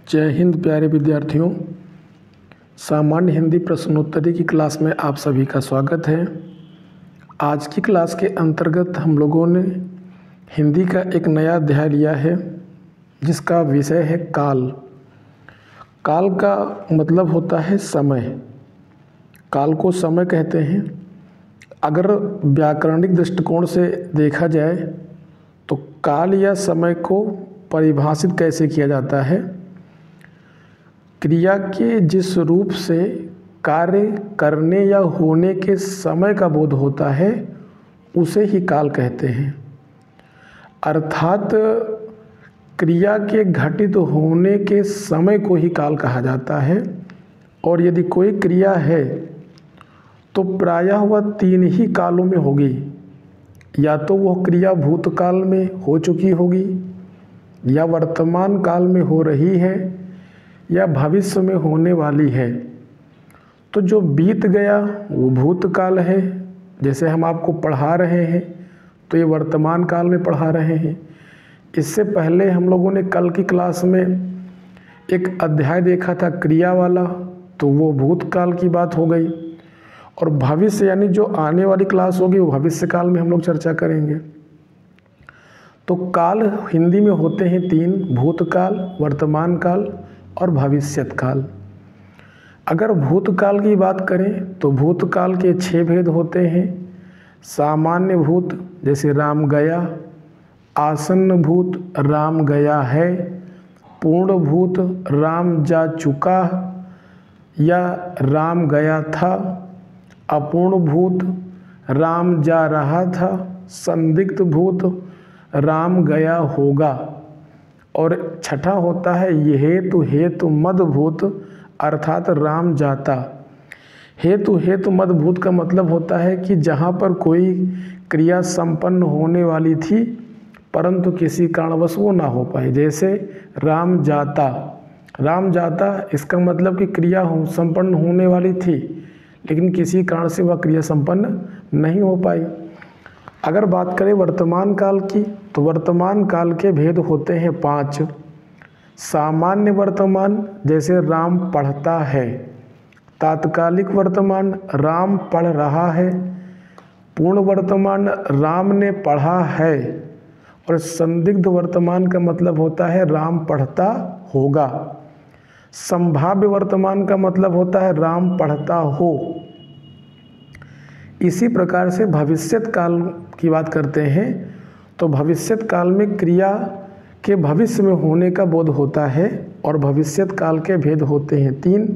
जय हिंद प्यारे विद्यार्थियों। सामान्य हिंदी प्रश्नोत्तरी की क्लास में आप सभी का स्वागत है। आज की क्लास के अंतर्गत हम लोगों ने हिंदी का एक नया अध्याय लिया है जिसका विषय है काल। काल का मतलब होता है समय। काल को समय कहते हैं। अगर व्याकरणिक दृष्टिकोण से देखा जाए तो काल या समय को परिभाषित कैसे किया जाता है? क्रिया के जिस रूप से कार्य करने या होने के समय का बोध होता है उसे ही काल कहते हैं। अर्थात क्रिया के घटित होने के समय को ही काल कहा जाता है। और यदि कोई क्रिया है तो प्रायः वह तीन ही कालों में होगी। या तो वह क्रिया भूतकाल में हो चुकी होगी, या वर्तमान काल में हो रही है, या भविष्य में होने वाली है। तो जो बीत गया वो भूतकाल है, जैसे हम आपको पढ़ा रहे हैं तो ये वर्तमान काल में पढ़ा रहे हैं। इससे पहले हम लोगों ने कल की क्लास में एक अध्याय देखा था क्रिया वाला, तो वो भूतकाल की बात हो गई। और भविष्य यानी जो आने वाली क्लास होगी वो भविष्य काल में हम लोग चर्चा करेंगे। तो काल हिंदी में होते हैं तीन: भूतकाल, वर्तमान काल और भविष्यत काल। अगर भूतकाल की बात करें तो भूतकाल के 6 भेद होते हैं। सामान्य भूत जैसे राम गया, आसन्न भूत राम गया है, पूर्ण भूत राम जा चुका या राम गया था, अपूर्ण भूत राम जा रहा था, संदिग्ध भूत राम गया होगा। और छठा होता है ये हेतु मद भूत अर्थात राम जाता। हेतु मद भूत का मतलब होता है कि जहाँ पर कोई क्रिया संपन्न होने वाली थी परंतु किसी कारणवश वो ना हो पाए। जैसे राम जाता, राम जाता इसका मतलब कि क्रिया संपन्न होने वाली थी लेकिन किसी कारण से वह क्रिया संपन्न नहीं हो पाई। अगर बात करें वर्तमान काल की तो वर्तमान काल के भेद होते हैं 5। सामान्य वर्तमान जैसे राम पढ़ता है, तात्कालिक वर्तमान राम पढ़ रहा है, पूर्ण वर्तमान राम ने पढ़ा है, और संदिग्ध वर्तमान का मतलब होता है राम पढ़ता होगा। संभाव्य वर्तमान का मतलब होता है राम पढ़ता हो। इसी प्रकार से भविष्यत काल की बात करते हैं तो भविष्यत काल में क्रिया के भविष्य में होने का बोध होता है। और भविष्यत काल के भेद होते हैं 3।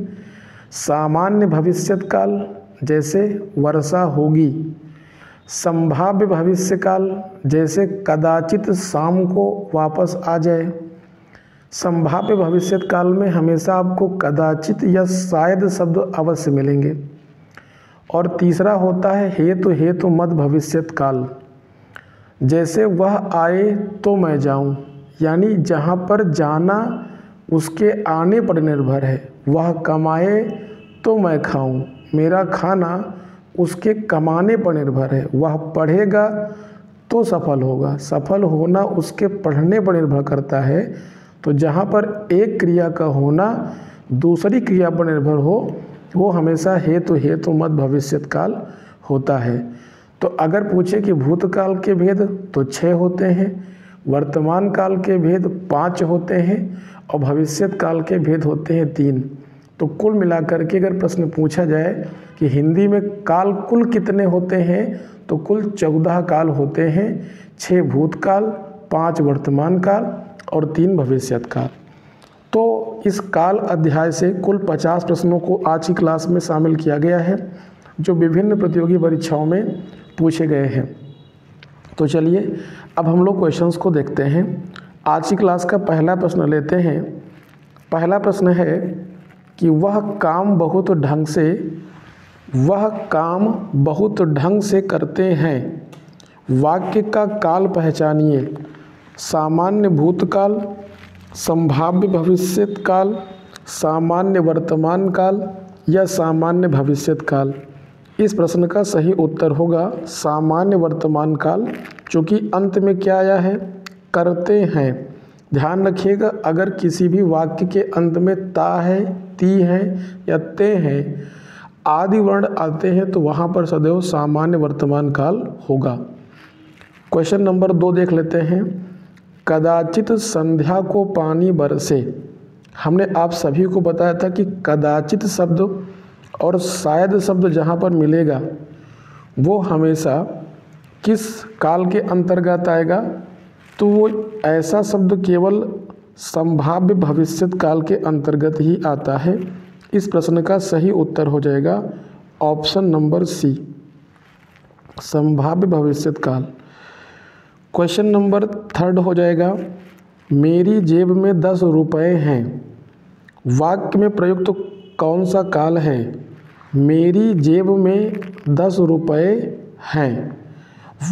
सामान्य भविष्यत काल जैसे वर्षा होगी, संभाव्य भविष्य काल जैसे कदाचित शाम को वापस आ जाए। संभाव्य भविष्यत काल में हमेशा आपको कदाचित या शायद शब्द अवश्य मिलेंगे। और तीसरा होता है हेतु मद भविष्यत काल, जैसे वह आए तो मैं जाऊं, यानी जहां पर जाना उसके आने पर निर्भर है। वह कमाए तो मैं खाऊं, मेरा खाना उसके कमाने पर निर्भर है। वह पढ़ेगा तो सफल होगा, सफल होना उसके पढ़ने पर निर्भर करता है। तो जहाँ पर एक क्रिया का होना दूसरी क्रिया पर निर्भर हो वो हमेशा हेतु मद भविष्यत काल होता है। तो अगर पूछे कि भूतकाल के भेद तो 6 होते हैं, वर्तमान काल के भेद 5 होते हैं और भविष्यत काल के भेद होते हैं 3। तो कुल मिलाकर के अगर प्रश्न पूछा जाए कि हिंदी में काल कुल कितने होते हैं तो कुल 14 काल होते हैं। 6 भूतकाल, 5 वर्तमान काल और 3 भविष्यत काल। तो इस काल अध्याय से कुल 50 प्रश्नों को आज की क्लास में शामिल किया गया है जो विभिन्न प्रतियोगी परीक्षाओं में पूछे गए हैं। तो चलिए अब हम लोग क्वेश्चंस को देखते हैं। आज की क्लास का पहला प्रश्न लेते हैं। पहला प्रश्न है कि वह काम बहुत ढंग से करते हैं। वाक्य का काल पहचानिए। सामान्य भूतकाल, संभाव्य भविष्यत काल, सामान्य वर्तमान काल या सामान्य भविष्यत काल। इस प्रश्न का सही उत्तर होगा सामान्य वर्तमान काल, क्योंकि अंत में क्या आया है? करते हैं। ध्यान रखिएगा, अगर किसी भी वाक्य के अंत में ता है, ती है या ते हैं आदि वर्ण आते हैं तो वहाँ पर सदैव सामान्य वर्तमान काल होगा। क्वेश्चन नंबर 2 देख लेते हैं। कदाचित संध्या को पानी बरसे। हमने आप सभी को बताया था कि कदाचित शब्द और शायद शब्द जहाँ पर मिलेगा वो हमेशा किस काल के अंतर्गत आएगा, तो वो ऐसा शब्द केवल संभाव्य भविष्यत काल के अंतर्गत ही आता है। इस प्रश्न का सही उत्तर हो जाएगा ऑप्शन नंबर सी, संभाव्य भविष्यत काल। क्वेश्चन नंबर 3 हो जाएगा। मेरी जेब में 10 रुपये हैं। वाक्य में प्रयुक्त कौन सा काल है? मेरी जेब में 10 रुपये हैं।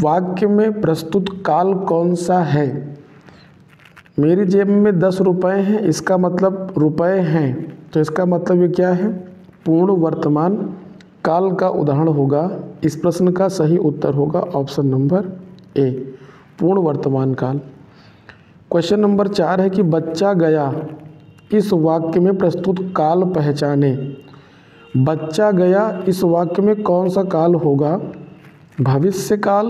वाक्य में प्रस्तुत काल कौन सा है? मेरी जेब में 10 रुपये हैं, इसका मतलब रुपए हैं, तो इसका मतलब ये क्या है? पूर्ण वर्तमान काल का उदाहरण होगा। इस प्रश्न का सही उत्तर होगा ऑप्शन नंबर ए, पूर्ण वर्तमान काल। क्वेश्चन नंबर 4 है कि बच्चा गया। इस वाक्य में प्रस्तुत काल पहचाने। बच्चा गया इस वाक्य में कौन सा काल होगा? भविष्य काल,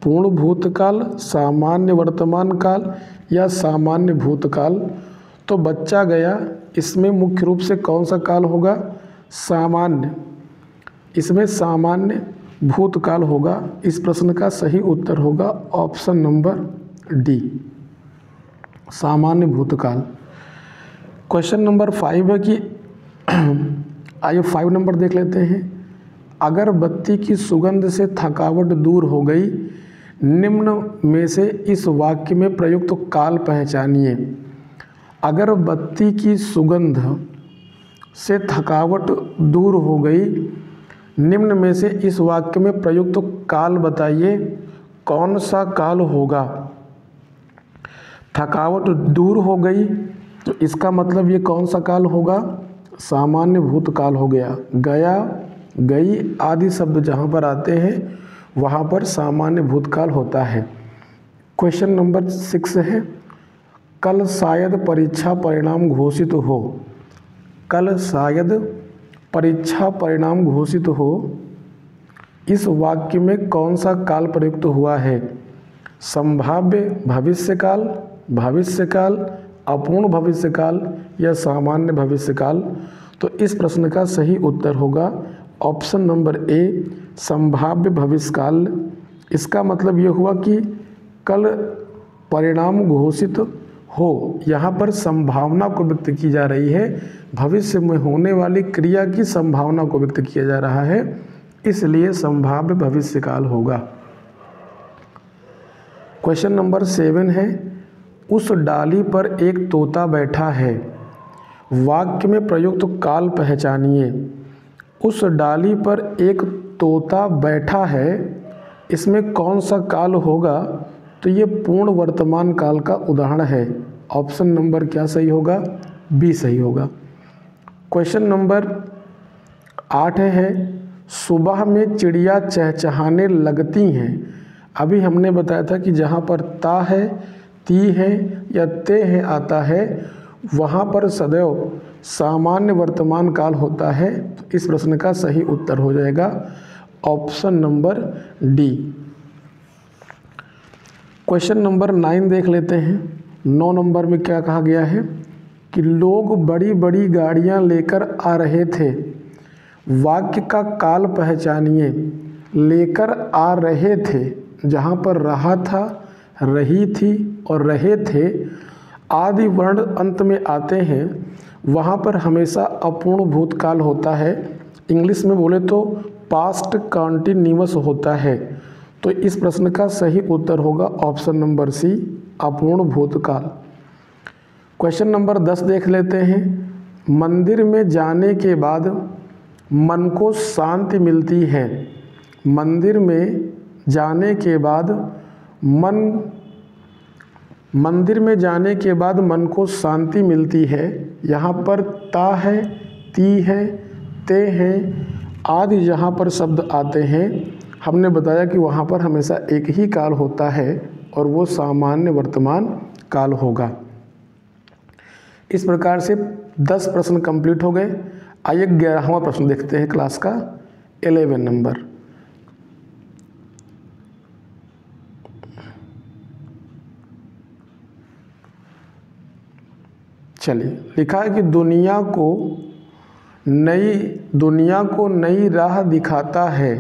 पूर्ण भूतकाल, सामान्य वर्तमान काल या सामान्य भूतकाल? तो बच्चा गया इसमें मुख्य रूप से कौन सा काल होगा? सामान्य, इसमें सामान्य भूतकाल होगा। इस प्रश्न का सही उत्तर होगा ऑप्शन नंबर डी, सामान्य भूतकाल। क्वेश्चन नंबर 5 है कि आइए 5 नंबर देख लेते हैं। अगरबत्ती की सुगंध से थकावट दूर हो गई। निम्न में से इस वाक्य में प्रयुक्त काल पहचानिए। अगरबत्ती की सुगंध से थकावट दूर हो गई। निम्न में से इस वाक्य में प्रयुक्त काल बताइए, कौन सा काल होगा? थकावट दूर हो गई तो इसका मतलब ये कौन सा काल होगा? सामान्य भूतकाल हो गया। गया, गई आदि शब्द जहाँ पर आते हैं वहाँ पर सामान्य भूतकाल होता है। क्वेश्चन नंबर 6 है। कल शायद परीक्षा परिणाम घोषित हो। कल शायद परीक्षा परिणाम घोषित हो। इस वाक्य में कौन सा काल प्रयुक्त हुआ है? संभाव्य भविष्यकाल, भविष्यकाल, अपूर्ण भविष्यकाल या सामान्य भविष्यकाल? तो इस प्रश्न का सही उत्तर होगा ऑप्शन नंबर ए, संभाव्य भविष्यकाल। इसका मतलब ये हुआ कि कल परिणाम घोषित हो, यहाँ पर संभावना को व्यक्त की जा रही है, भविष्य में होने वाली क्रिया की संभावना को व्यक्त किया जा रहा है, इसलिए संभाव्य भविष्यकाल होगा। क्वेश्चन नंबर 7 है। उस डाली पर एक तोता बैठा है। वाक्य में प्रयुक्त काल पहचानिए। उस डाली पर एक तोता बैठा है, इसमें कौन सा काल होगा? तो ये पूर्ण वर्तमान काल का उदाहरण है। ऑप्शन नंबर क्या सही होगा? बी सही होगा। क्वेश्चन नंबर 8 है। सुबह में चिड़िया चहचहाने लगती हैं। अभी हमने बताया था कि जहाँ पर ता है, ती है या ते है आता है वहाँ पर सदैव सामान्य वर्तमान काल होता है। तो इस प्रश्न का सही उत्तर हो जाएगा option number D. Question number 9 देख लेते हैं। 9 नंबर में क्या कहा गया है कि लोग बड़ी बड़ी गाड़ियां लेकर आ रहे थे। वाक्य का काल पहचानिए। लेकर आ रहे थे, जहाँ पर रहा था, रही थी और रहे थे आदि वर्ण अंत में आते हैं, वहाँ पर हमेशा अपूर्ण भूतकाल होता है। इंग्लिश में बोले तो पास्ट कंटिन्यूअस होता है। तो इस प्रश्न का सही उत्तर होगा ऑप्शन नंबर सी, अपूर्ण भूतकाल। क्वेश्चन नंबर 10 देख लेते हैं। मंदिर में जाने के बाद मन को शांति मिलती है। मंदिर में जाने के बाद मंदिर में जाने के बाद मन को शांति मिलती है। यहाँ पर ता है, ती है, ते हैं आदि जहाँ पर शब्द आते हैं, हमने बताया कि वहाँ पर हमेशा एक ही काल होता है और वो सामान्य वर्तमान काल होगा। इस प्रकार से 10 प्रश्न कंप्लीट हो गए। आइए 11वां प्रश्न देखते हैं, क्लास का 11 नंबर। चलिए, लिखा है कि दुनिया को नई राह दिखाता है,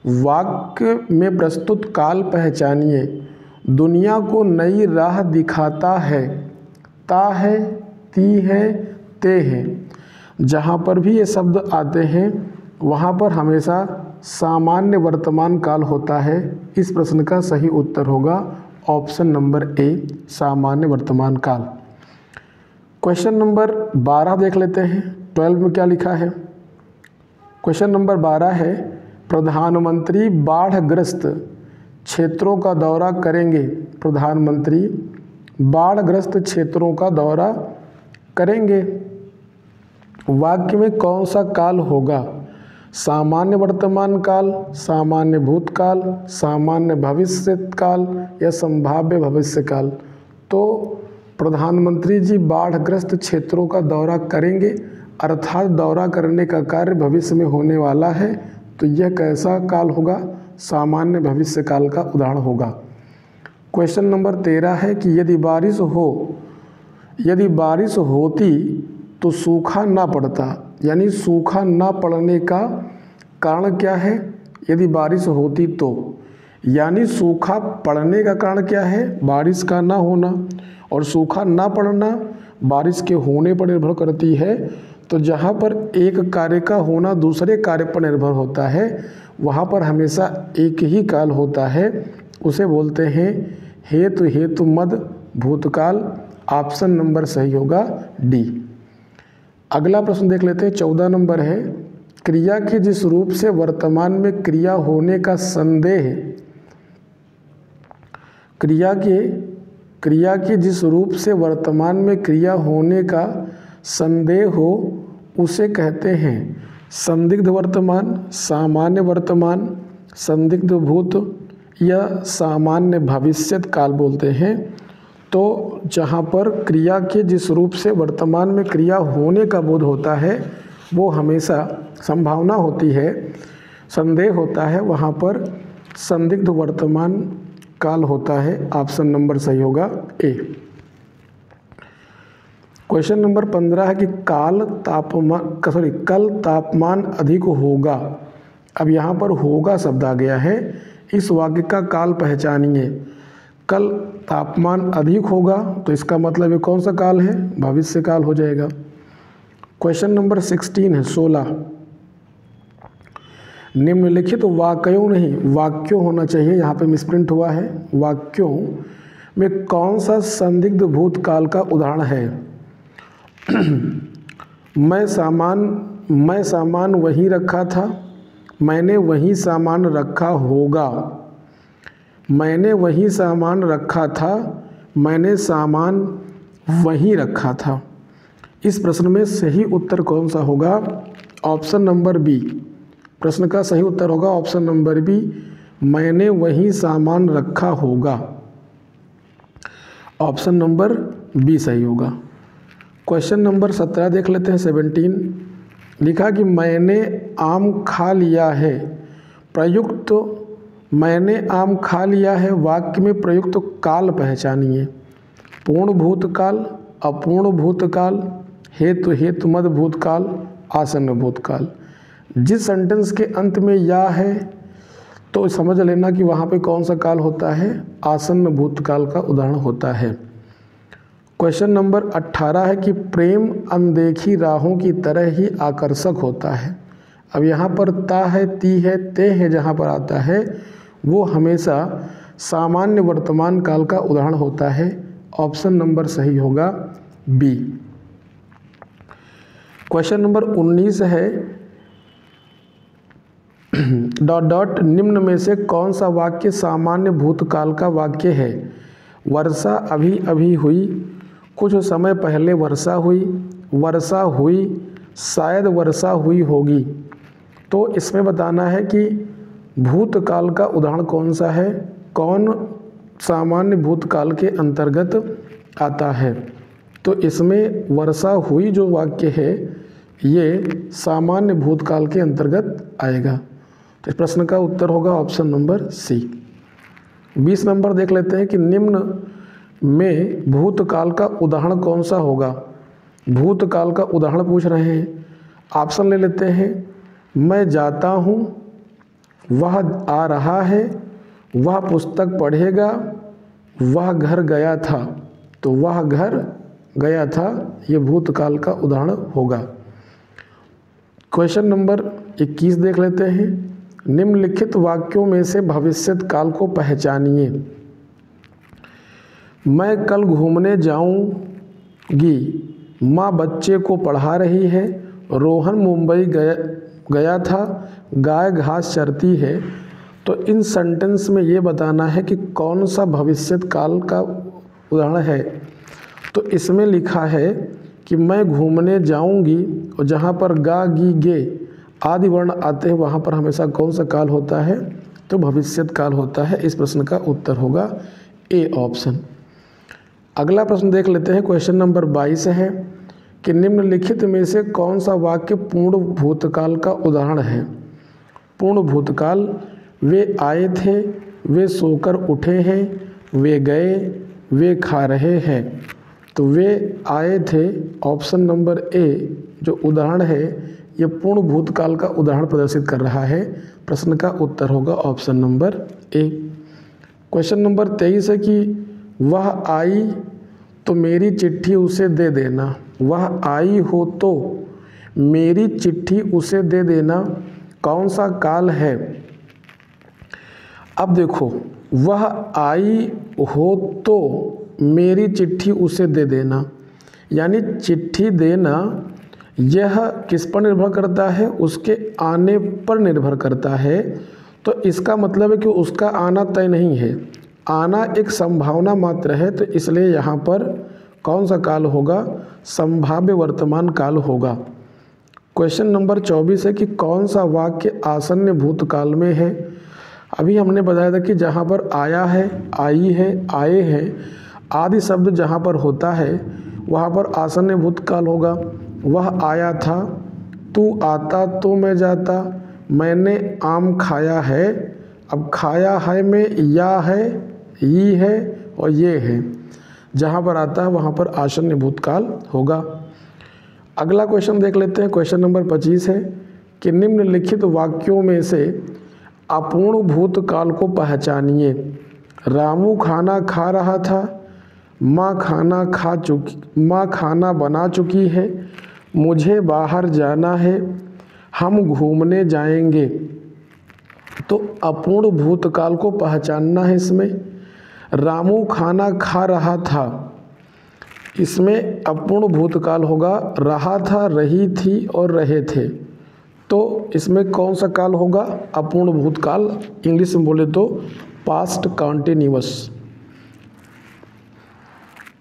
वाक्य में प्रस्तुत काल पहचानिए। दुनिया को नई राह दिखाता है, ता है, ती है, ते है। जहाँ पर भी ये शब्द आते हैं वहाँ पर हमेशा सामान्य वर्तमान काल होता है। इस प्रश्न का सही उत्तर होगा ऑप्शन नंबर ए, सामान्य वर्तमान काल। क्वेश्चन नंबर 12 देख लेते हैं। 12 में क्या लिखा है? क्वेश्चन नंबर 12 है, प्रधानमंत्री बाढ़ग्रस्त क्षेत्रों का दौरा करेंगे। प्रधानमंत्री बाढ़ग्रस्त क्षेत्रों का दौरा करेंगे। वाक्य में कौन सा काल होगा? सामान्य वर्तमान काल, सामान्य भूतकाल, सामान्य भविष्यकाल या संभाव्य भविष्यकाल? तो प्रधानमंत्री जी बाढ़ग्रस्त क्षेत्रों का दौरा करेंगे, अर्थात दौरा करने का कार्य भविष्य में होने वाला है। तो यह कैसा काल होगा? सामान्य भविष्य काल का उदाहरण होगा। क्वेश्चन नंबर 13 है कि यदि बारिश होती तो सूखा ना पड़ता, यानी सूखा ना पड़ने का कारण क्या है? यदि बारिश होती तो, यानी सूखा पड़ने का कारण क्या है? बारिश का ना होना, और सूखा ना पड़ना बारिश के होने पर निर्भर करती है। तो जहाँ पर एक कार्य का होना दूसरे कार्य पर निर्भर होता है, वहाँ पर हमेशा एक ही काल होता है, उसे बोलते हैं हेतु मद भूतकाल। ऑप्शन नंबर सही होगा डी। अगला प्रश्न देख लेते हैं। 14 नंबर है, क्रिया के जिस रूप से वर्तमान में क्रिया होने का संदेह, क्रिया के जिस रूप से वर्तमान में क्रिया होने का संदेह हो उसे कहते हैं संदिग्ध वर्तमान, सामान्य वर्तमान, संदिग्ध भूत या सामान्य भविष्यत काल बोलते हैं। तो जहाँ पर क्रिया के जिस रूप से वर्तमान में क्रिया होने का बोध होता है वो हमेशा संभावना होती है, संदेह होता है, वहाँ पर संदिग्ध वर्तमान काल होता है। ऑप्शन नंबर सही होगा ए। क्वेश्चन नंबर 15 है कि कल तापमान अधिक होगा। अब यहाँ पर होगा शब्द आ गया है, इस वाक्य का काल पहचानिए। कल तापमान अधिक होगा, तो इसका मतलब ये कौन सा काल है? भविष्य काल हो जाएगा। क्वेश्चन नंबर 16 है 16, निम्नलिखित वाक्यों नहीं वाक्यों होना चाहिए, यहाँ पे मिसप्रिंट हुआ है। वाक्यों में कौन सा संदिग्ध भूतकाल का उदाहरण है? मैं सामान वहीं रखा था, मैंने वहीं सामान रखा होगा। मैंने वहीं सामान रखा था, मैंने सामान वहीं रखा था। इस प्रश्न में सही उत्तर कौन सा होगा? Option number B. प्रश्न का सही उत्तर होगा ऑप्शन नंबर बी, मैंने वहीं सामान रखा होगा। ऑप्शन नंबर बी सही होगा। क्वेश्चन नंबर 17 देख लेते हैं। 17 लिखा कि मैंने आम खा लिया है। प्रयुक्त मैंने आम खा लिया है वाक्य में प्रयुक्त काल पहचानिए। पूर्ण भूतकाल, अपूर्ण भूतकाल, हेतु मद भूतकाल, आसन्न भूतकाल। जिस सेंटेंस के अंत में या है तो समझ लेना कि वहाँ पे कौन सा काल होता है? आसन्न भूतकाल का उदाहरण होता है। क्वेश्चन नंबर 18 है कि प्रेम अनदेखी राहों की तरह ही आकर्षक होता है। अब यहाँ पर ता है, ती है, ते है, जहाँ पर आता है वो हमेशा सामान्य वर्तमान काल का उदाहरण होता है। ऑप्शन नंबर सही होगा बी। क्वेश्चन नंबर 19 है निम्न में से कौन सा वाक्य सामान्य भूतकाल का वाक्य है? वर्षा अभी अभी हुई, कुछ समय पहले वर्षा हुई, शायद वर्षा हुई होगी। तो इसमें बताना है कि भूतकाल का उदाहरण कौन सा है, कौन सामान्य भूतकाल के अंतर्गत आता है। तो इसमें वर्षा हुई जो वाक्य है ये सामान्य भूतकाल के अंतर्गत आएगा। तो इस प्रश्न का उत्तर होगा ऑप्शन नंबर सी। 20 नंबर देख लेते हैं कि निम्न में भूतकाल का उदाहरण कौन सा होगा। भूतकाल का उदाहरण पूछ रहे हैं। ऑप्शन ले लेते हैं। मैं जाता हूँ, वह आ रहा है, वह पुस्तक पढ़ेगा, वह घर गया था। तो वह घर गया था ये भूतकाल का उदाहरण होगा। क्वेश्चन नंबर 21 देख लेते हैं। निम्नलिखित वाक्यों में से भविष्यत काल को पहचानिए। मैं कल घूमने जाऊंगी, माँ बच्चे को पढ़ा रही है, रोहन मुंबई गया था, गाय घास चरती है। तो इन सेंटेंस में ये बताना है कि कौन सा भविष्यत काल का उदाहरण है। तो इसमें लिखा है कि मैं घूमने जाऊंगी, और जहाँ पर गा गी गे आदि वर्ण आते हैं वहाँ पर हमेशा कौन सा काल होता है, तो भविष्यत काल होता है। इस प्रश्न का उत्तर होगा ए ऑप्शन। अगला प्रश्न देख लेते हैं। क्वेश्चन नंबर 22 है कि निम्नलिखित में से कौन सा वाक्य पूर्ण भूतकाल का उदाहरण है। पूर्ण भूतकाल, वे आए थे, वे सोकर उठे हैं, वे गए, वे खा रहे हैं। तो वे आए थे ऑप्शन नंबर ए जो उदाहरण है ये पूर्ण भूतकाल का उदाहरण प्रदर्शित कर रहा है। प्रश्न का उत्तर होगा option number A. Question number 23 है कि वह आई तो मेरी चिट्ठी उसे दे देना। वह आई हो तो मेरी चिट्ठी उसे दे देना कौन सा काल है। अब देखो, वह आई हो तो मेरी चिट्ठी उसे दे देना, यानी चिट्ठी देना यह किस पर निर्भर करता है, उसके आने पर निर्भर करता है। तो इसका मतलब है कि उसका आना तय नहीं है, आना एक संभावना मात्र है। तो इसलिए यहाँ पर कौन सा काल होगा, संभाव्य वर्तमान काल होगा। क्वेश्चन नंबर 24 है कि कौन सा वाक्य आसन्न भूतकाल में है। अभी हमने बताया था कि जहाँ पर आया है, आई है, आए हैं आदि शब्द जहाँ पर होता है वहाँ पर आसन्न भूतकाल होगा। वह आया था, तू आता तो मैं जाता, मैंने आम खाया है। अब खाया है में या है, ये है और ये है, जहाँ पर आता है वहाँ पर आसन्न भूतकाल होगा। अगला क्वेश्चन देख लेते हैं। क्वेश्चन नंबर 25 है कि निम्नलिखित वाक्यों में से अपूर्ण भूतकाल को पहचानिए। रामू खाना खा रहा था, माँ खाना बना चुकी है, मुझे बाहर जाना है, हम घूमने जाएंगे। तो अपूर्ण भूतकाल को पहचानना है। इसमें रामू खाना खा रहा था, इसमें अपूर्ण भूतकाल होगा। रहा था, रही थी और रहे थे। तो इसमें कौन सा काल होगा, अपूर्ण भूतकाल। इंग्लिश में बोले तो पास्ट कंटिन्यूअस।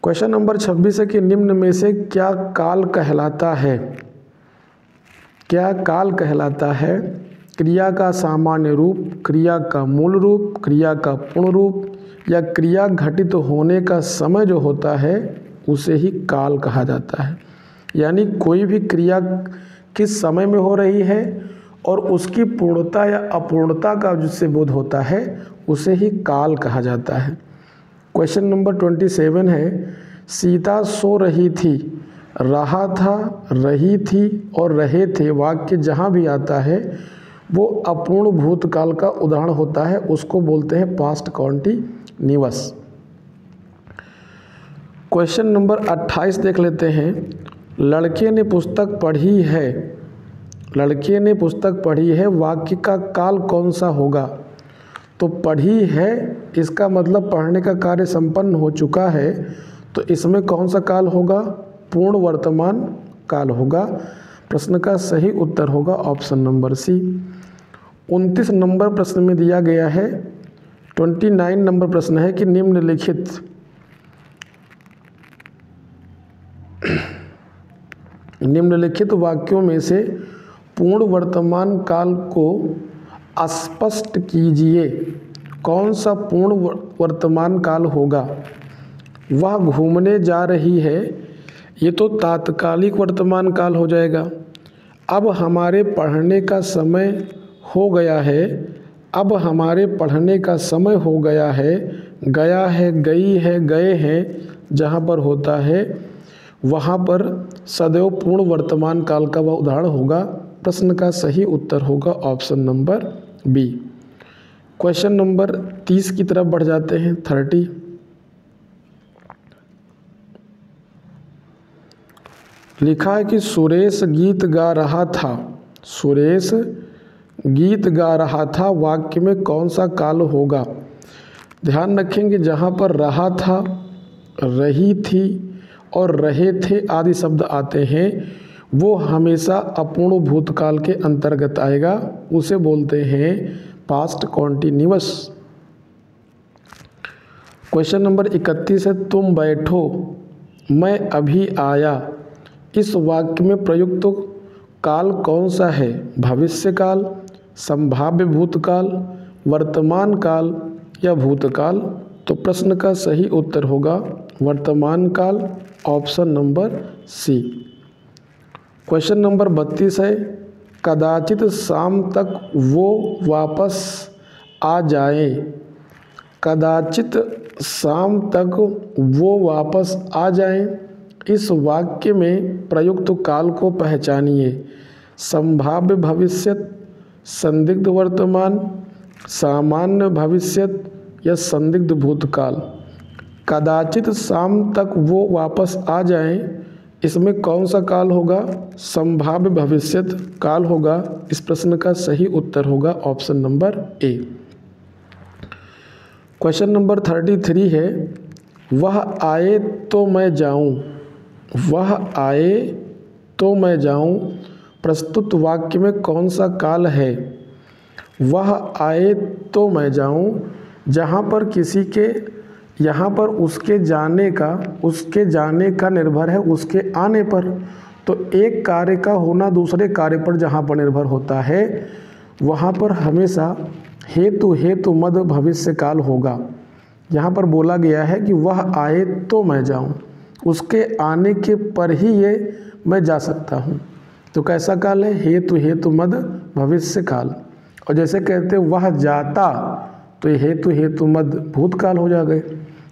क्वेश्चन नंबर 26 है कि निम्न में से क्या काल कहलाता है। क्या काल कहलाता है। क्रिया का सामान्य रूप, क्रिया का मूल रूप, क्रिया का पूर्ण रूप, या क्रिया घटित होने का समय जो होता है उसे ही काल कहा जाता है। यानी कोई भी क्रिया किस समय में हो रही है और उसकी पूर्णता या अपूर्णता का जिससे बोध होता है उसे ही काल कहा जाता है। क्वेश्चन नंबर 27 है, सीता सो रही थी, रहा था, रही थी और रहे थे वाक्य जहाँ भी आता है वो अपूर्ण भूतकाल का उदाहरण होता है, उसको बोलते हैं पास्ट कंटिन्यूअस। क्वेश्चन नंबर 28 देख लेते हैं। लड़के ने पुस्तक पढ़ी है, लड़के ने पुस्तक पढ़ी है वाक्य का काल कौन सा होगा। तो पढ़ी है इसका मतलब पढ़ने का कार्य संपन्न हो चुका है। तो इसमें कौन सा काल होगा, पूर्ण वर्तमान काल होगा। प्रश्न का सही उत्तर होगा ऑप्शन नंबर सी। 29 नंबर प्रश्न में दिया गया है। 29 नंबर प्रश्न है कि निम्नलिखित वाक्यों में से पूर्ण वर्तमान काल को स्पष्ट कीजिए। कौन सा पूर्ण वर्तमान काल होगा। वह घूमने जा रही है, ये तो तात्कालिक वर्तमान काल हो जाएगा। अब हमारे पढ़ने का समय हो गया है, अब हमारे पढ़ने का समय हो गया है, गया है, गई है, गए हैं, जहाँ पर होता है वहाँ पर सदैव पूर्ण वर्तमान काल का वह उदाहरण होगा। प्रश्न का सही उत्तर होगा option number B. Question number 30 की तरफ बढ़ जाते हैं। 30 लिखा है कि सुरेश गीत गा रहा था। सुरेश गीत गा रहा था, वाक्य में कौन सा काल होगा? ध्यान रखेंगे जहाँ पर रहा था, रही थी और रहे थे आदि शब्द आते हैं वो हमेशा अपूर्ण भूतकाल के अंतर्गत आएगा, उसे बोलते हैं पास्ट कॉन्टिन्यूअस। क्वेश्चन नंबर 31 है, तुम बैठो मैं अभी आया। इस वाक्य में प्रयुक्त काल कौन सा है? भविष्य काल, संभाव्य भूतकाल, वर्तमान काल या भूतकाल? तो प्रश्न का सही उत्तर होगा वर्तमान काल, option number C. Question number 32 है, कदाचित शाम तक वो वापस आ जाए। कदाचित शाम तक वो वापस आ जाए, इस वाक्य में प्रयुक्त काल को पहचानिए। संभाव्य भविष्यत, संदिग्ध वर्तमान, सामान्य भविष्यत या संदिग्ध भूतकाल? कदाचित शाम तक वो वापस आ जाएं, इसमें कौन सा काल होगा? संभाव्य भविष्यत काल होगा। इस प्रश्न का सही उत्तर होगा option number A. Question number 33 है, वह आए तो मैं जाऊं। वह आए तो मैं जाऊं, प्रस्तुत वाक्य में कौन सा काल है? वह आए तो मैं जाऊं, जहाँ पर किसी के, यहाँ पर उसके जाने का निर्भर है उसके आने पर। तो एक कार्य का होना दूसरे कार्य पर जहाँ पर निर्भर होता है वहाँ पर हमेशा हेतु मद भविष्य काल होगा। यहाँ पर बोला गया है कि वह आए तो मैं जाऊँ, उसके आने के पर ही ये मैं जा सकता हूँ। तो कैसा काल है? हेतु मद भविष्य काल। और जैसे कहते वह जाता, तो ये हेतु मद भूतकाल हो जा गए,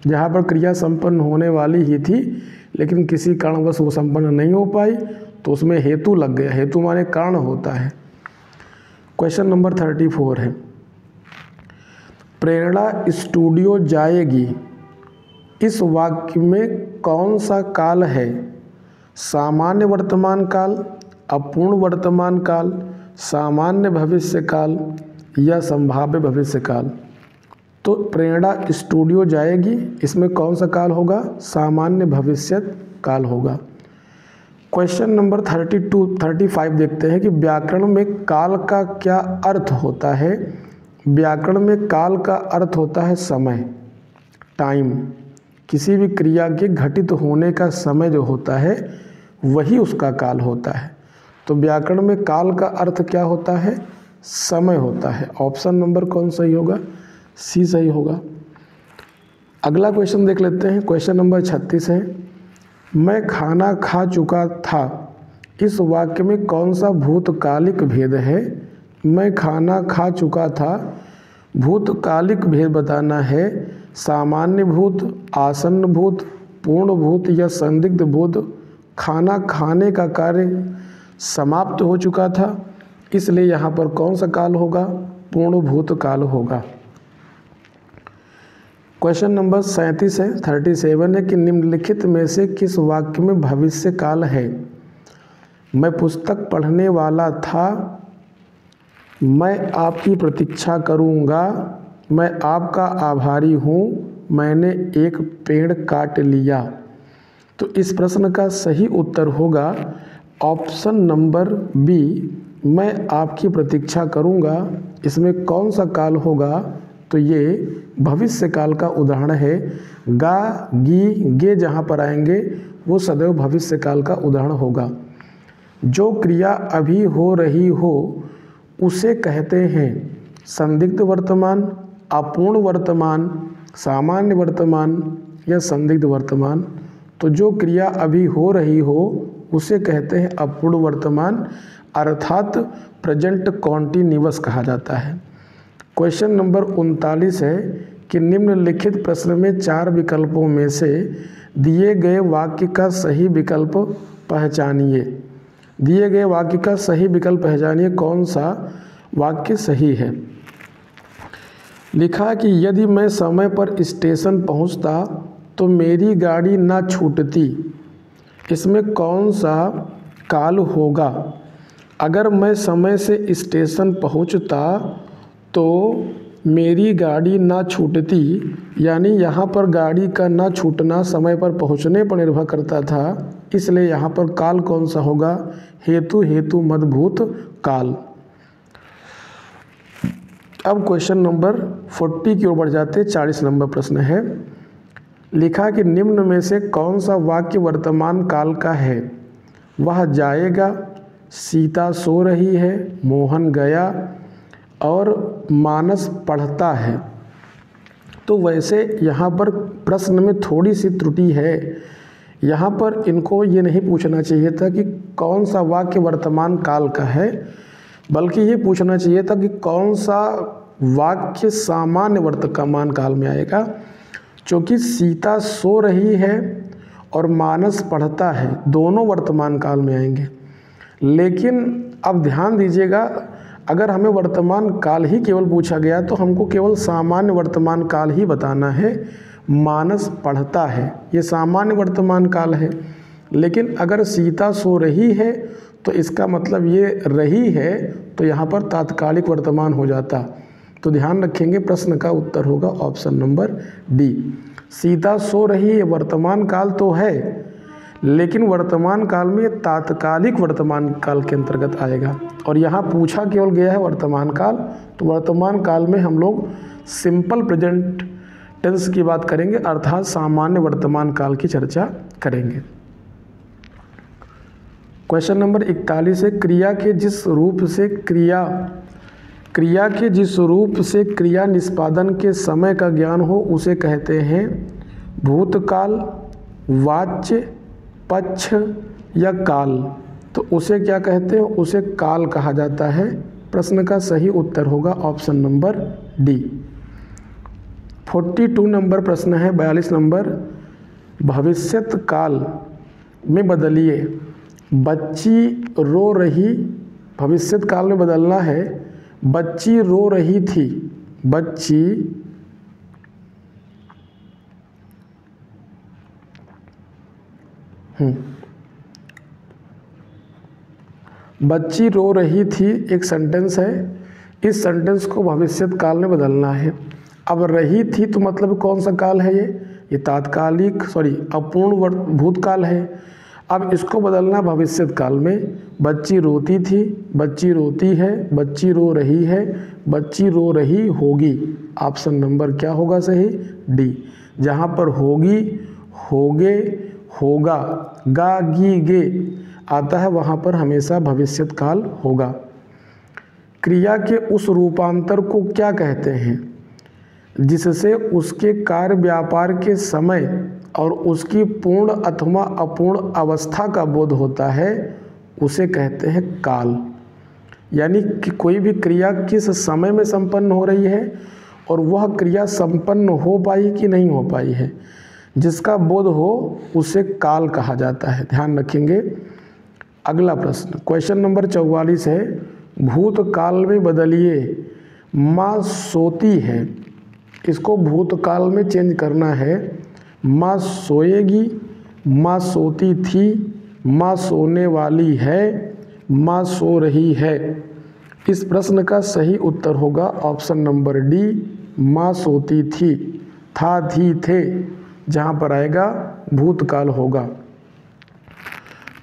जहाँ पर क्रिया संपन्न होने वाली ही थी लेकिन किसी कारणवश वो संपन्न नहीं हो पाई तो उसमें हेतु लग गया। हेतु माने कारण होता है। क्वेश्चन नंबर 34 है, प्रेरणा स्टूडियो जाएगी। इस वाक्य में कौन सा काल है? सामान्य वर्तमान काल, अपूर्ण वर्तमान काल, सामान्य भविष्य काल या संभाव्य भविष्य काल? तो प्रेरणा स्टूडियो जाएगी, इसमें कौन सा काल होगा? सामान्य भविष्यत काल होगा। क्वेश्चन नंबर 35 देखते हैं कि व्याकरण में काल का क्या अर्थ होता है? व्याकरण में काल का अर्थ होता है समय, टाइम। किसी भी क्रिया के घटित होने का समय जो होता है वही उसका काल होता है। तो व्याकरण में काल का अर्थ क्या होता है? समय होता है। ऑप्शन नंबर कौन सही होगा? सी सही होगा। अगला क्वेश्चन देख लेते हैं। क्वेश्चन नंबर 36 है, मैं खाना खा चुका था। इस वाक्य में कौन सा भूतकालिक भेद है? मैं खाना खा चुका था, भूतकालिक भेद बताना है। सामान्य भूत, आसन्न भूत, पूर्ण भूत या संदिग्ध भूत? खाना खाने का कार्य समाप्त हो चुका था, इसलिए यहाँ पर कौन सा काल होगा? पूर्ण भूत काल होगा। क्वेश्चन नंबर 37 है, 37 है कि निम्नलिखित में से किस वाक्य में भविष्य काल है? मैं पुस्तक पढ़ने वाला था, मैं आपकी प्रतीक्षा करूँगा, मैं आपका आभारी हूँ, मैंने एक पेड़ काट लिया। तो इस प्रश्न का सही उत्तर होगा ऑप्शन नंबर बी, मैं आपकी प्रतीक्षा करूँगा। इसमें कौन सा काल होगा? तो ये भविष्य काल का उदाहरण है। गा, गी, गे जहाँ पर आएंगे वो सदैव भविष्य काल का उदाहरण होगा। जो क्रिया अभी हो रही हो उसे कहते हैं संदिग्ध वर्तमान, अपूर्ण वर्तमान, सामान्य वर्तमान या संदिग्ध वर्तमान? तो जो क्रिया अभी हो रही हो उसे कहते हैं अपूर्ण वर्तमान, अर्थात प्रेजेंट कॉन्टिन्यूअस कहा जाता है। क्वेश्चन नंबर 39 है कि निम्नलिखित प्रश्न में 4 विकल्पों में से दिए गए वाक्य का सही विकल्प पहचानिए। दिए गए वाक्य का सही विकल्प पहचानिए, कौन सा वाक्य सही है। लिखा कि यदि मैं समय पर स्टेशन पहुंचता तो मेरी गाड़ी ना छूटती। इसमें कौन सा काल होगा। अगर मैं समय से स्टेशन पहुंचता तो मेरी गाड़ी ना छूटती, यानी यहाँ पर गाड़ी का ना छूटना समय पर पहुँचने पर निर्भर करता था, इसलिए यहाँ पर काल कौन सा होगा, हेतु हेतु मदभूत काल। अब क्वेश्चन नंबर 40 की ओर बढ़ जाते, 40 नंबर प्रश्न है। लिखा कि निम्न में से कौन सा वाक्य वर्तमान काल का है। वह जाएगा, सीता सो रही है, मोहन गया और मानस पढ़ता है। तो वैसे यहाँ पर प्रश्न में थोड़ी सी त्रुटि है। यहाँ पर इनको ये नहीं पूछना चाहिए था कि कौन सा वाक्य वर्तमान काल का है, बल्कि ये पूछना चाहिए था कि कौन सा वाक्य सामान्य वर्तमान काल में आएगा। क्योंकि सीता सो रही है और मानस पढ़ता है, दोनों वर्तमान काल में आएंगे। लेकिन अब ध्यान दीजिएगा, अगर हमें वर्तमान काल ही केवल पूछा गया तो हमको केवल सामान्य वर्तमान काल ही बताना है। मानस पढ़ता है, ये सामान्य वर्तमान काल है। लेकिन अगर सीता सो रही है तो इसका मतलब ये रही है, तो यहाँ पर तात्कालिक वर्तमान हो जाता। तो ध्यान रखेंगे, प्रश्न का उत्तर होगा ऑप्शन नंबर डी। सीता सो रही है वर्तमान काल तो है, लेकिन वर्तमान काल में तात्कालिक वर्तमान काल के अंतर्गत आएगा। और यहाँ पूछा केवल गया है वर्तमान काल, तो वर्तमान काल में हम लोग सिंपल प्रेजेंट टेंस की बात करेंगे, अर्थात सामान्य वर्तमान काल की चर्चा करेंगे। क्वेश्चन नंबर 41 है क्रिया के जिस रूप से क्रिया निष्पादन के समय का ज्ञान हो उसे कहते हैं भूतकाल, वाच्य, पक्ष या काल। तो उसे क्या कहते हैं, उसे काल कहा जाता है। प्रश्न का सही उत्तर होगा ऑप्शन नंबर डी। 42 नंबर प्रश्न है, 42 नंबर, भविष्यत काल में बदलिए। बच्ची रो रही, भविष्यत काल में बदलना है। बच्ची रो रही थी, बच्ची रो रही थी एक सेंटेंस है। इस सेंटेंस को भविष्यत काल में बदलना है। अब रही थी तो मतलब कौन सा काल है, ये तात्कालिक अपूर्ण भूतकाल है। अब इसको बदलना भविष्यत काल में। बच्ची रोती थी, बच्ची रोती है, बच्ची रो रही है, बच्ची रो रही होगी। ऑप्शन नंबर क्या होगा सही, डी। जहाँ पर होगी, होगे, होगा, गा, गी, गे आता है, वहाँ पर हमेशा भविष्यत काल होगा। क्रिया के उस रूपांतर को क्या कहते हैं जिससे उसके कार्य व्यापार के समय और उसकी पूर्ण अथवा अपूर्ण अवस्था का बोध होता है, उसे कहते हैं काल। यानी कि कोई भी क्रिया किस समय में संपन्न हो रही है और वह क्रिया संपन्न हो पाई कि नहीं हो पाई है, जिसका बोध हो उसे काल कहा जाता है। ध्यान रखेंगे। अगला प्रश्न क्वेश्चन नंबर 44 है, भूतकाल में बदलिए। माँ सोती है, इसको भूतकाल में चेंज करना है। माँ सोएगी, माँ सोती थी, माँ सोने वाली है, माँ सो रही है। इस प्रश्न का सही उत्तर होगा ऑप्शन नंबर डी, माँ सोती थी, था, थी, थे, जहाँ पर आएगा भूतकाल होगा।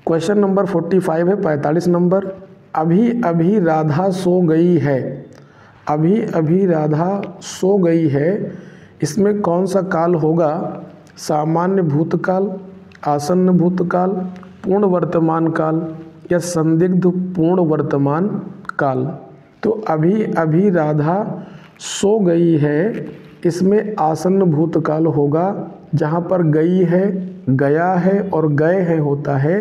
क्वेश्चन नंबर 45 है, 45 नंबर, अभी अभी राधा सो गई है। अभी अभी राधा सो गई है, इसमें कौन सा काल होगा, सामान्य भूतकाल, आसन्न भूतकाल, पूर्ण वर्तमान काल या संदिग्ध पूर्ण वर्तमान काल। तो अभी अभी राधा सो गई है, इसमें आसन्न भूतकाल होगा जहाँ पर गई है, गया है और गए हैं होता है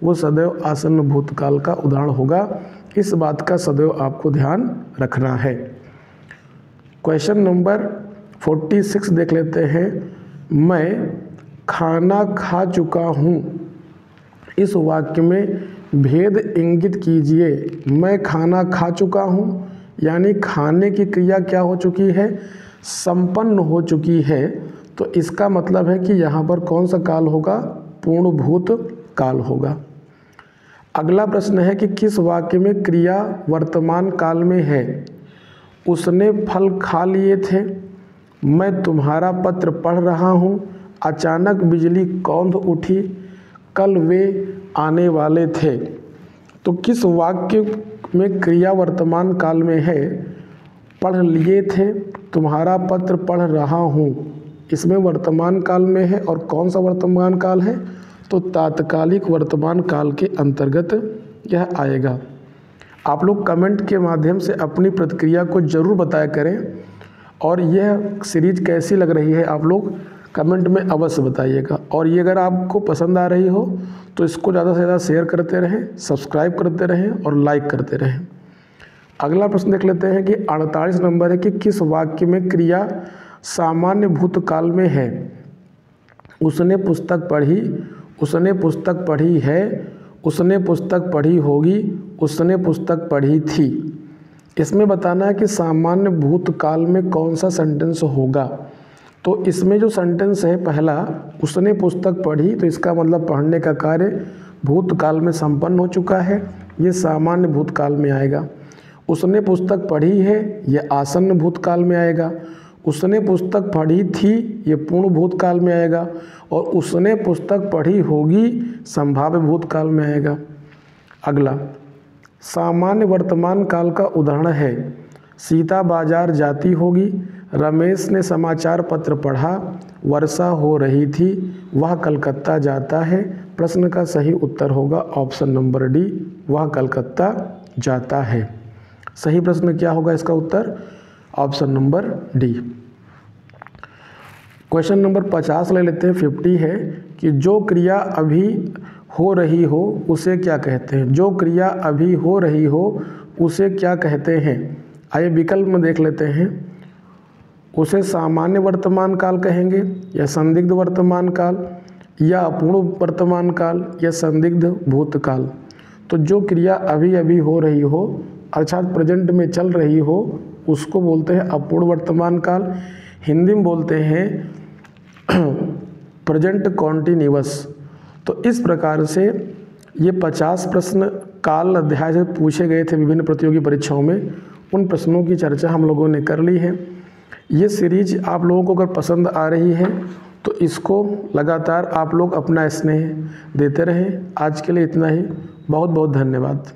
वो सदैव आसन्न भूतकाल का उदाहरण होगा। इस बात का सदैव आपको ध्यान रखना है। क्वेश्चन नंबर 46 देख लेते हैं। मैं खाना खा चुका हूँ, इस वाक्य में भेद इंगित कीजिए। मैं खाना खा चुका हूँ यानी खाने की क्रिया क्या हो चुकी है, संपन्न हो चुकी है। तो इसका मतलब है कि यहाँ पर कौन सा काल होगा, पूर्ण भूत काल होगा। अगला प्रश्न है कि किस वाक्य में क्रिया वर्तमान काल में है। उसने फल खा लिए थे, मैं तुम्हारा पत्र पढ़ रहा हूँ, अचानक बिजली कौंध उठी, कल वे आने वाले थे। तो किस वाक्य में क्रिया वर्तमान काल में है, पढ़ लिए थे, तुम्हारा पत्र पढ़ रहा हूँ, इसमें वर्तमान काल में है। और कौन सा वर्तमान काल है, तो तात्कालिक वर्तमान काल के अंतर्गत यह आएगा। आप लोग कमेंट के माध्यम से अपनी प्रतिक्रिया को ज़रूर बताया करें और यह सीरीज कैसी लग रही है आप लोग कमेंट में अवश्य बताइएगा। और ये अगर आपको पसंद आ रही हो तो इसको ज़्यादा से ज़्यादा शेयर करते रहें, सब्सक्राइब करते रहें और लाइक करते रहें। अगला प्रश्न देख लेते हैं कि 48 नंबर है कि किस वाक्य में क्रिया सामान्य भूतकाल में है। उसने पुस्तक पढ़ी, उसने पुस्तक पढ़ी है, उसने पुस्तक पढ़ी होगी, उसने पुस्तक पढ़ी थी। इसमें बताना है कि सामान्य भूतकाल में कौन सा सेंटेंस होगा। तो इसमें जो सेंटेंस है पहला, उसने पुस्तक पढ़ी, तो इसका मतलब पढ़ने का कार्य भूतकाल में संपन्न हो चुका है, ये सामान्य भूतकाल में आएगा। उसने पुस्तक पढ़ी है, ये आसन्न भूतकाल में आएगा। उसने पुस्तक पढ़ी थी, ये पूर्ण भूतकाल में आएगा। और उसने पुस्तक पढ़ी होगी, संभाव्य भूतकाल में आएगा। अगला सामान्य वर्तमान काल का उदाहरण है, सीता बाजार जाती होगी, रमेश ने समाचार पत्र पढ़ा, वर्षा हो रही थी, वह कलकत्ता जाता है। प्रश्न का सही उत्तर होगा ऑप्शन नंबर डी, वह कलकत्ता जाता है। सही प्रश्न क्या होगा इसका उत्तर, option number D. Question number 50 ले लेते हैं। 50 है कि जो क्रिया अभी हो रही हो उसे क्या कहते हैं। जो क्रिया अभी हो रही हो उसे क्या कहते हैं। आइए विकल्प में देख लेते हैं। उसे सामान्य वर्तमान काल कहेंगे या संदिग्ध वर्तमान काल या अपूर्ण वर्तमान काल या संदिग्ध भूतकाल। तो जो क्रिया अभी अभी हो रही हो अर्थात प्रेजेंट में चल रही हो उसको बोलते हैं अपूर्ण वर्तमान काल। हिंदी में बोलते हैं प्रेजेंट कॉन्टिन्यूअस। तो इस प्रकार से ये 50 प्रश्न काल अध्याय से पूछे गए थे विभिन्न प्रतियोगी परीक्षाओं में, उन प्रश्नों की चर्चा हम लोगों ने कर ली है। ये सीरीज आप लोगों को अगर पसंद आ रही है तो इसको लगातार आप लोग अपना स्नेह देते रहें। आज के लिए इतना ही, बहुत बहुत धन्यवाद।